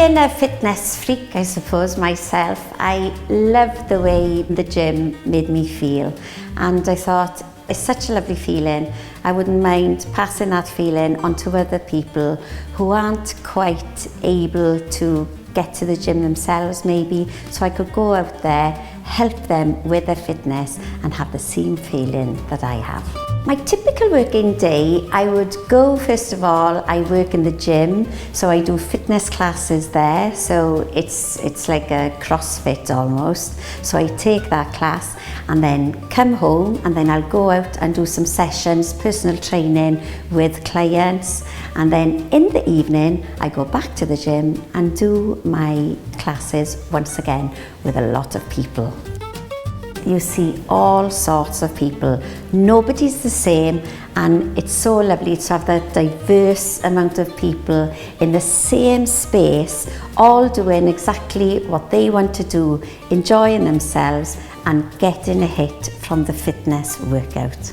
Being a fitness freak, I suppose, myself, I loved the way the gym made me feel. And I thought, it's such a lovely feeling. I wouldn't mind passing that feeling on to other people who aren't quite able to get to the gym themselves maybe, so I could go out there, help them with their fitness and have the same feeling that I have. My typical working day, I would go, first of all, I work in the gym, so I do fitness classes there, so it's like a CrossFit almost. So I take that class and then come home, and then I'll go out and do some sessions, personal training with clients, and then in the evening I go back to the gym and do my classes once again with a lot of people. You see all sorts of people. Nobody's the same, and it's so lovely to have that diverse amount of people in the same space, all doing exactly what they want to do, enjoying themselves and getting a hit from the fitness workout.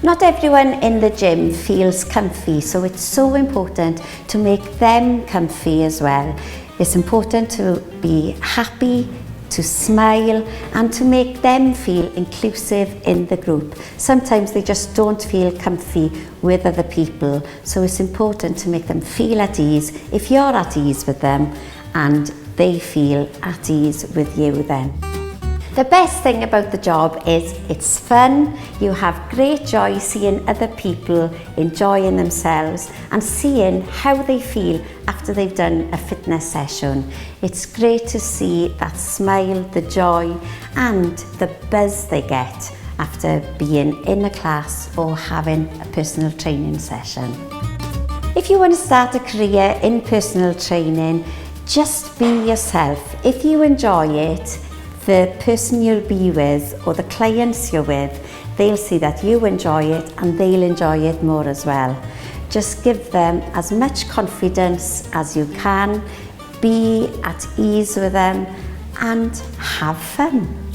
Not everyone in the gym feels comfy, so it's so important to make them comfy as well. It's important to be happy, to smile and to make them feel inclusive in the group. Sometimes they just don't feel comfy with other people, so it's important to make them feel at ease if you're at ease with them and they feel at ease with you then. The best thing about the job is it's fun. You have great joy seeing other people enjoying themselves and seeing how they feel after they've done a fitness session. It's great to see that smile, the joy and the buzz they get after being in a class or having a personal training session. If you want to start a career in personal training, just be yourself. If you enjoy it, the person you'll be with or the clients you're with, they'll see that you enjoy it and they'll enjoy it more as well. Just give them as much confidence as you can, be at ease with them and have fun.